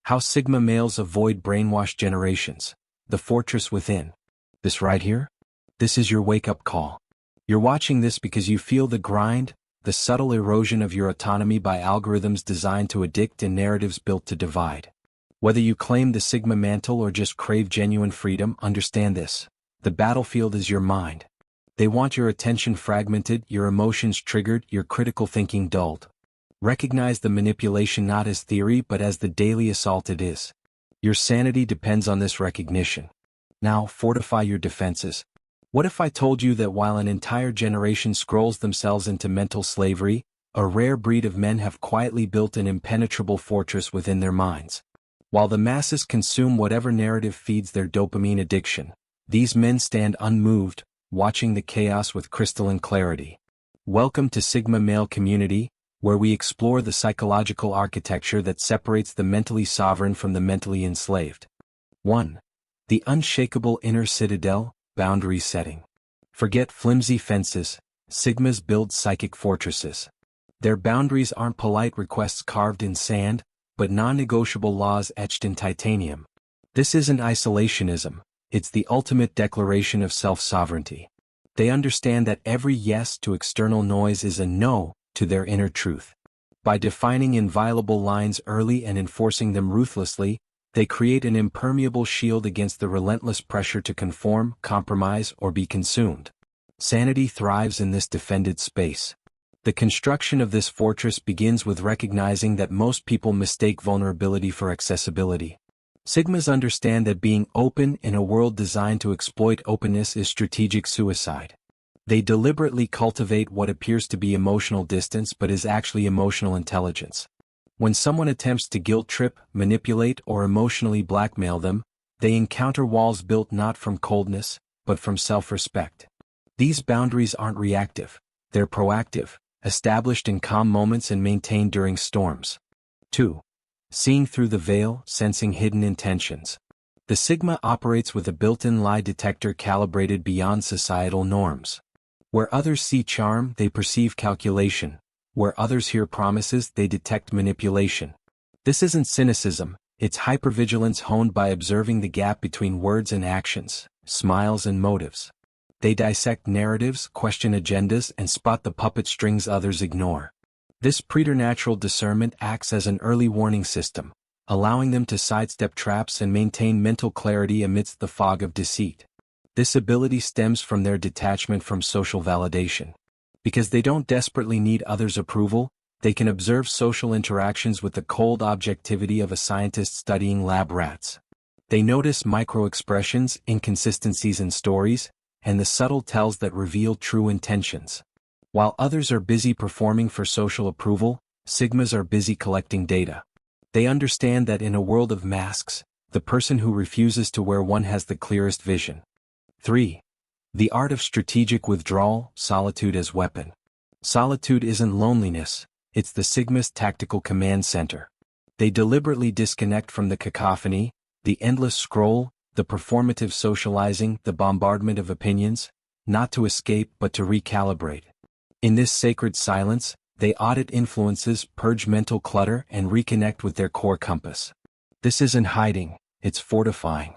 How Sigma males avoid brainwashed generations. The fortress within. This right here? This is your wake-up call. You're watching this because you feel the grind, the subtle erosion of your autonomy by algorithms designed to addict and narratives built to divide. Whether you claim the Sigma mantle or just crave genuine freedom, understand this. The battlefield is your mind. They want your attention fragmented, your emotions triggered, your critical thinking dulled. Recognize the manipulation not as theory but as the daily assault it is. Your sanity depends on this recognition. Now, fortify your defenses. What if I told you that while an entire generation scrolls themselves into mental slavery, a rare breed of men have quietly built an impenetrable fortress within their minds? While the masses consume whatever narrative feeds their dopamine addiction, these men stand unmoved, watching the chaos with crystalline clarity. Welcome to Sigma Male Community, where we explore the psychological architecture that separates the mentally sovereign from the mentally enslaved. 1. The Unshakable Inner Citadel, Boundary Setting. Forget flimsy fences, Sigmas build psychic fortresses. Their boundaries aren't polite requests carved in sand, but non-negotiable laws etched in titanium. This isn't isolationism, it's the ultimate declaration of self-sovereignty. They understand that every yes to external noise is a no to their inner truth. By defining inviolable lines early and enforcing them ruthlessly, they create an impermeable shield against the relentless pressure to conform, compromise, or be consumed. Sanity thrives in this defended space. The construction of this fortress begins with recognizing that most people mistake vulnerability for accessibility. Sigmas understand that being open in a world designed to exploit openness is strategic suicide. They deliberately cultivate what appears to be emotional distance but is actually emotional intelligence. When someone attempts to guilt trip, manipulate, or emotionally blackmail them, they encounter walls built not from coldness, but from self-respect. These boundaries aren't reactive, they're proactive, established in calm moments and maintained during storms. 2. Seeing through the veil, sensing hidden intentions. The Sigma operates with a built-in lie detector calibrated beyond societal norms. Where others see charm, they perceive calculation. Where others hear promises, they detect manipulation. This isn't cynicism, it's hypervigilance honed by observing the gap between words and actions, smiles and motives. They dissect narratives, question agendas, and spot the puppet strings others ignore. This preternatural discernment acts as an early warning system, allowing them to sidestep traps and maintain mental clarity amidst the fog of deceit. This ability stems from their detachment from social validation. Because they don't desperately need others' approval, they can observe social interactions with the cold objectivity of a scientist studying lab rats. They notice micro-expressions, inconsistencies in stories, and the subtle tells that reveal true intentions. While others are busy performing for social approval, Sigmas are busy collecting data. They understand that in a world of masks, the person who refuses to wear one has the clearest vision. 3. The Art of Strategic Withdrawal, Solitude as Weapon. Solitude isn't loneliness, it's the Sigma's tactical command center. They deliberately disconnect from the cacophony, the endless scroll, the performative socializing, the bombardment of opinions, not to escape but to recalibrate. In this sacred silence, they audit influences, purge mental clutter, and reconnect with their core compass. This isn't hiding, it's fortifying.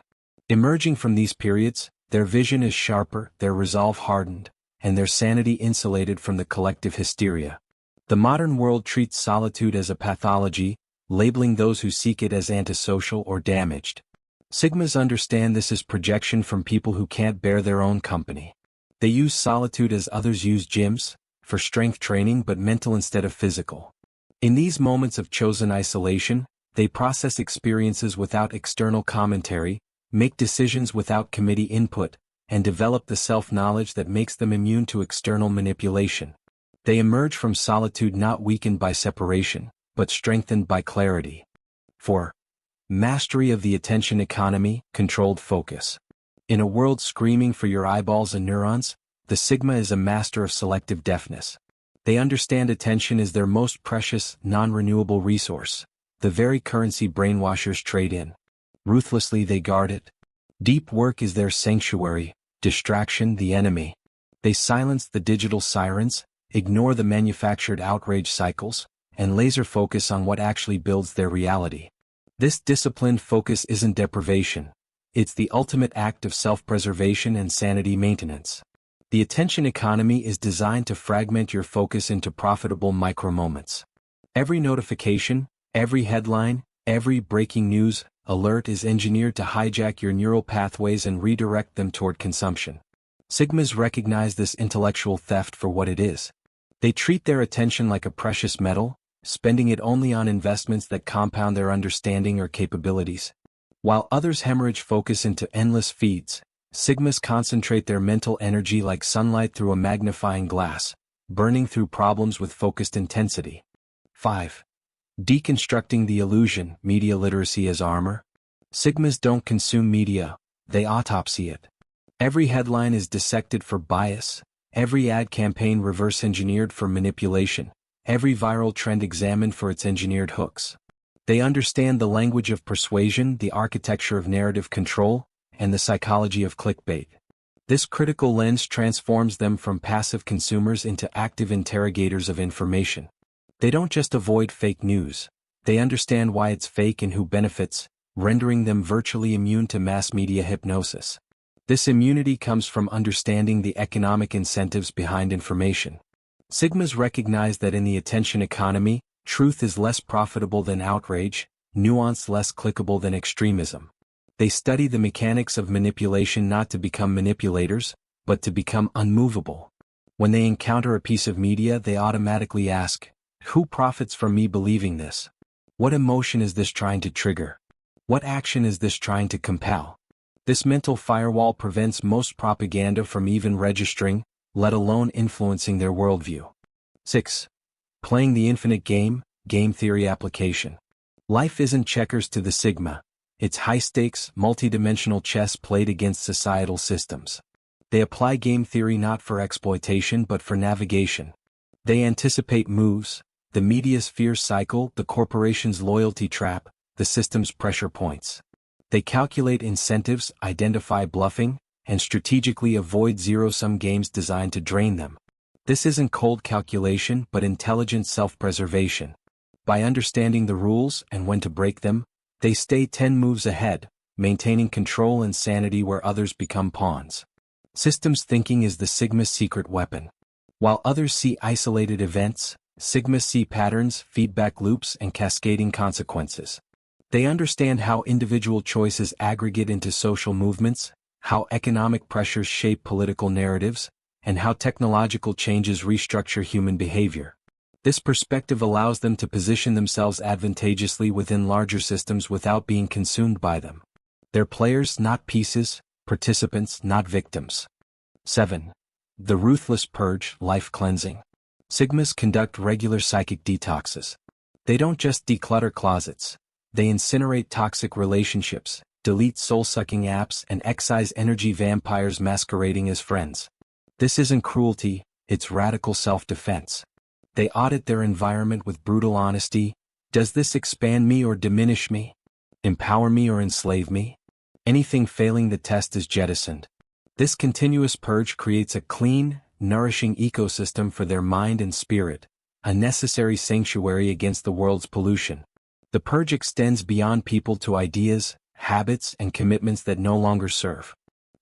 Emerging from these periods, their vision is sharper, their resolve hardened, and their sanity insulated from the collective hysteria. The modern world treats solitude as a pathology, labeling those who seek it as antisocial or damaged. Sigmas understand this is projection from people who can't bear their own company. They use solitude as others use gyms, for strength training but mental instead of physical. In these moments of chosen isolation, they process experiences without external commentary, make decisions without committee input, and develop the self-knowledge that makes them immune to external manipulation. They emerge from solitude not weakened by separation, but strengthened by clarity. 4. Mastery of the attention economy, controlled focus. In a world screaming for your eyeballs and neurons, the Sigma is a master of selective deafness. They understand attention is their most precious, non-renewable resource, the very currency brainwashers trade in. Ruthlessly they guard it. Deep work is their sanctuary, distraction the enemy. They silence the digital sirens, ignore the manufactured outrage cycles, and laser focus on what actually builds their reality. This disciplined focus isn't deprivation. It's the ultimate act of self-preservation and sanity maintenance. The attention economy is designed to fragment your focus into profitable micro-moments. Every notification, every headline, every breaking news alert is engineered to hijack your neural pathways and redirect them toward consumption. Sigmas recognize this intellectual theft for what it is. They treat their attention like a precious metal, spending it only on investments that compound their understanding or capabilities. While others hemorrhage focus into endless feeds, Sigmas concentrate their mental energy like sunlight through a magnifying glass, burning through problems with focused intensity. 5. Deconstructing the illusion, media literacy as armor. Sigmas don't consume media, they autopsy it. Every headline is dissected for bias, every ad campaign reverse-engineered for manipulation, every viral trend examined for its engineered hooks. They understand the language of persuasion, the architecture of narrative control, and the psychology of clickbait. This critical lens transforms them from passive consumers into active interrogators of information. They don't just avoid fake news, they understand why it's fake and who benefits, rendering them virtually immune to mass media hypnosis. This immunity comes from understanding the economic incentives behind information. Sigmas recognize that in the attention economy, truth is less profitable than outrage, nuance less clickable than extremism. They study the mechanics of manipulation not to become manipulators, but to become unmovable. When they encounter a piece of media, they automatically ask, who profits from me believing this? What emotion is this trying to trigger? What action is this trying to compel? This mental firewall prevents most propaganda from even registering, let alone influencing their worldview. 6. Playing the infinite game, game theory application. Life isn't checkers to the Sigma. It's high-stakes, multidimensional chess played against societal systems. They apply game theory not for exploitation but for navigation. They anticipate moves, the media's fear cycle, the corporation's loyalty trap, the system's pressure points. They calculate incentives, identify bluffing, and strategically avoid zero-sum games designed to drain them. This isn't cold calculation but intelligent self-preservation. By understanding the rules and when to break them, they stay 10 moves ahead, maintaining control and sanity where others become pawns. Systems thinking is the Sigma's secret weapon. While others see isolated events, Sigmas see patterns, feedback loops, and cascading consequences. They understand how individual choices aggregate into social movements, how economic pressures shape political narratives, and how technological changes restructure human behavior. This perspective allows them to position themselves advantageously within larger systems without being consumed by them. They're players, not pieces, participants, not victims. 7. The Ruthless Purge, life cleansing. Sigmas conduct regular psychic detoxes. They don't just declutter closets. They incinerate toxic relationships, delete soul-sucking apps, and excise energy vampires masquerading as friends. This isn't cruelty, it's radical self-defense. They audit their environment with brutal honesty. Does this expand me or diminish me? Empower me or enslave me? Anything failing the test is jettisoned. This continuous purge creates a clean, nourishing ecosystem for their mind and spirit, a necessary sanctuary against the world's pollution. The purge extends beyond people to ideas, habits, and commitments that no longer serve.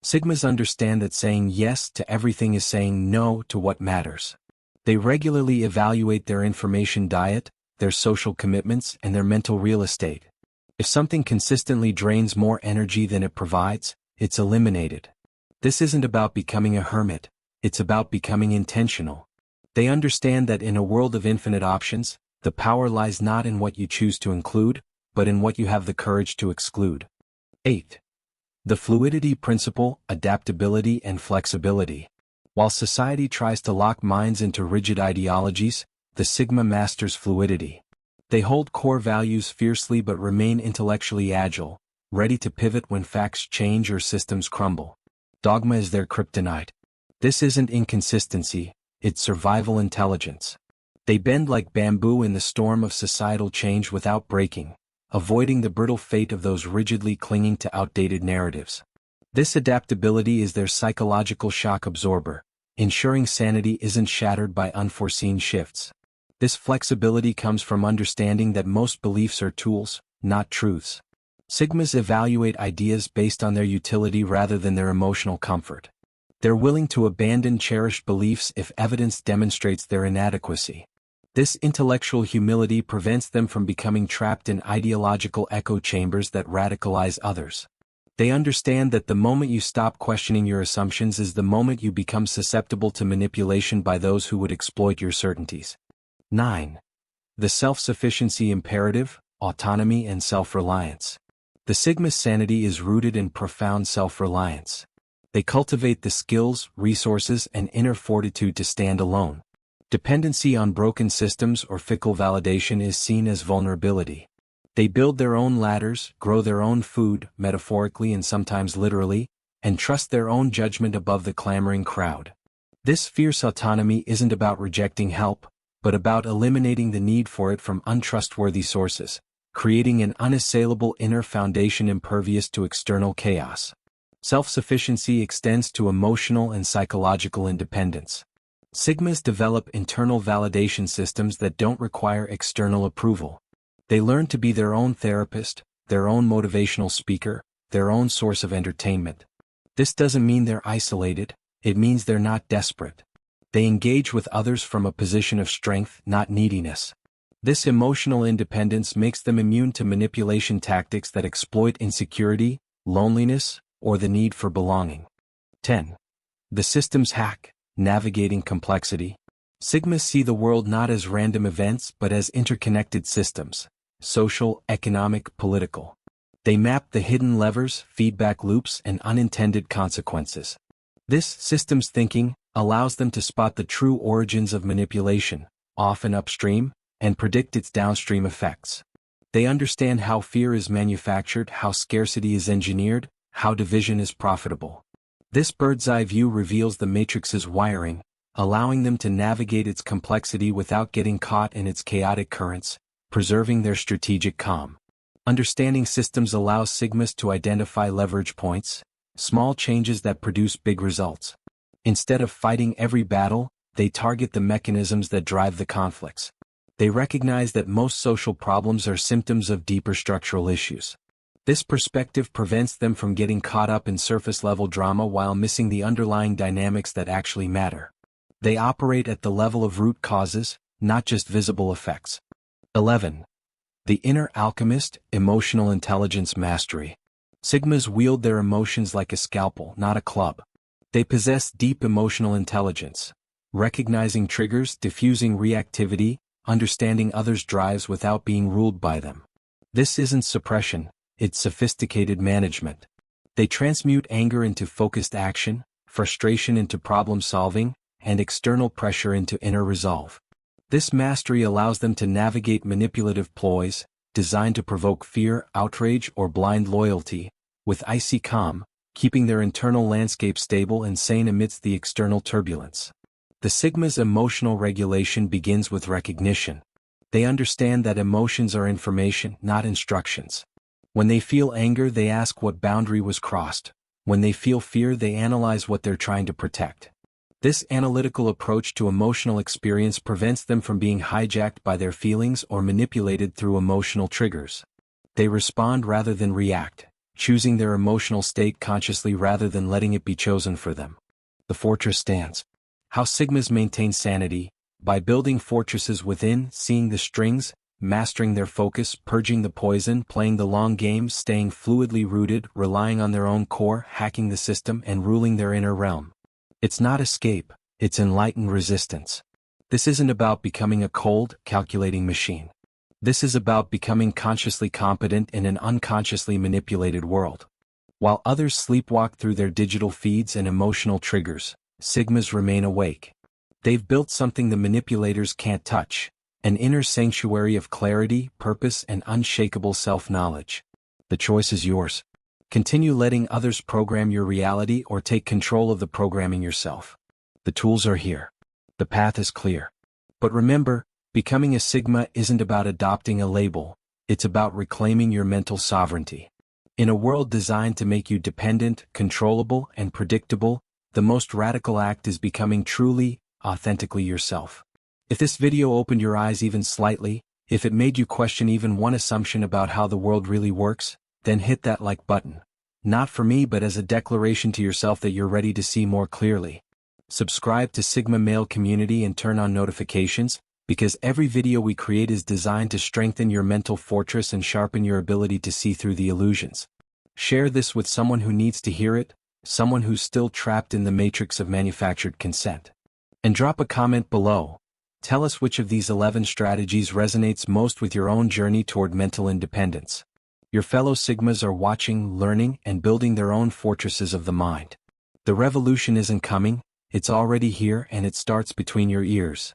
Sigmas understand that saying yes to everything is saying no to what matters. They regularly evaluate their information diet, their social commitments, and their mental real estate. If something consistently drains more energy than it provides, it's eliminated. This isn't about becoming a hermit, it's about becoming intentional. They understand that in a world of infinite options, the power lies not in what you choose to include, but in what you have the courage to exclude. 8. The Fluidity Principle, Adaptability and Flexibility. While society tries to lock minds into rigid ideologies, the Sigma masters fluidity. They hold core values fiercely but remain intellectually agile, ready to pivot when facts change or systems crumble. Dogma is their kryptonite. This isn't inconsistency, it's survival intelligence. They bend like bamboo in the storm of societal change without breaking, avoiding the brittle fate of those rigidly clinging to outdated narratives. This adaptability is their psychological shock absorber, ensuring sanity isn't shattered by unforeseen shifts. This flexibility comes from understanding that most beliefs are tools, not truths. Sigmas evaluate ideas based on their utility rather than their emotional comfort. They're willing to abandon cherished beliefs if evidence demonstrates their inadequacy. This intellectual humility prevents them from becoming trapped in ideological echo chambers that radicalize others. They understand that the moment you stop questioning your assumptions is the moment you become susceptible to manipulation by those who would exploit your certainties. 9. The self-sufficiency imperative, autonomy and self-reliance. The Sigma's sanity is rooted in profound self-reliance. They cultivate the skills, resources, and inner fortitude to stand alone. Dependency on broken systems or fickle validation is seen as vulnerability. They build their own ladders, grow their own food, metaphorically and sometimes literally, and trust their own judgment above the clamoring crowd. This fierce autonomy isn't about rejecting help, but about eliminating the need for it from untrustworthy sources, creating an unassailable inner foundation impervious to external chaos. Self-sufficiency extends to emotional and psychological independence. Sigmas develop internal validation systems that don't require external approval. They learn to be their own therapist, their own motivational speaker, their own source of entertainment. This doesn't mean they're isolated, it means they're not desperate. They engage with others from a position of strength, not neediness. This emotional independence makes them immune to manipulation tactics that exploit insecurity, loneliness, or the need for belonging. 10. The systems hack, navigating complexity. Sigmas see the world not as random events but as interconnected systems. Social, economic, political. They map the hidden levers, feedback loops, and unintended consequences. This systems thinking allows them to spot the true origins of manipulation, often upstream, and predict its downstream effects. They understand how fear is manufactured, how scarcity is engineered, how division is profitable. This bird's-eye view reveals the matrix's wiring, allowing them to navigate its complexity without getting caught in its chaotic currents, preserving their strategic calm. Understanding systems allows Sigmas to identify leverage points, small changes that produce big results. Instead of fighting every battle, they target the mechanisms that drive the conflicts. They recognize that most social problems are symptoms of deeper structural issues. This perspective prevents them from getting caught up in surface-level drama while missing the underlying dynamics that actually matter. They operate at the level of root causes, not just visible effects. 11. The inner alchemist, emotional intelligence mastery. Sigmas wield their emotions like a scalpel, not a club. They possess deep emotional intelligence, recognizing triggers, diffusing reactivity, understanding others' drives without being ruled by them. This isn't suppression, it's sophisticated management. They transmute anger into focused action, frustration into problem solving, and external pressure into inner resolve. This mastery allows them to navigate manipulative ploys, designed to provoke fear, outrage, or blind loyalty, with icy calm, keeping their internal landscape stable and sane amidst the external turbulence. The Sigma's emotional regulation begins with recognition. They understand that emotions are information, not instructions. When they feel anger, they ask what boundary was crossed. When they feel fear, they analyze what they're trying to protect. This analytical approach to emotional experience prevents them from being hijacked by their feelings or manipulated through emotional triggers. They respond rather than react, choosing their emotional state consciously rather than letting it be chosen for them. The fortress stands. How Sigmas maintain sanity: by building fortresses within, seeing the strings, mastering their focus, purging the poison, playing the long game, staying fluidly rooted, relying on their own core, hacking the system, and ruling their inner realm. It's not escape, it's enlightened resistance. This isn't about becoming a cold, calculating machine. This is about becoming consciously competent in an unconsciously manipulated world. While others sleepwalk through their digital feeds and emotional triggers, Sigmas remain awake. They've built something the manipulators can't touch, an inner sanctuary of clarity, purpose, and unshakable self-knowledge. The choice is yours. Continue letting others program your reality or take control of the programming yourself. The tools are here. The path is clear. But remember, becoming a Sigma isn't about adopting a label, it's about reclaiming your mental sovereignty. In a world designed to make you dependent, controllable, and predictable, the most radical act is becoming truly, authentically yourself. If this video opened your eyes even slightly, If it made you question even one assumption about how the world really works, then hit that like button. Not for me, but as a declaration to yourself that you're ready to see more clearly. Subscribe to Sigma Male Community and turn on notifications, because every video we create is designed to strengthen your mental fortress and sharpen your ability to see through the illusions. Share this with someone who needs to hear it, someone who's still trapped in the matrix of manufactured consent. And drop a comment below. Tell us which of these 11 strategies resonates most with your own journey toward mental independence. Your fellow Sigmas are watching, learning, and building their own fortresses of the mind. The revolution isn't coming, it's already here, and it starts between your ears.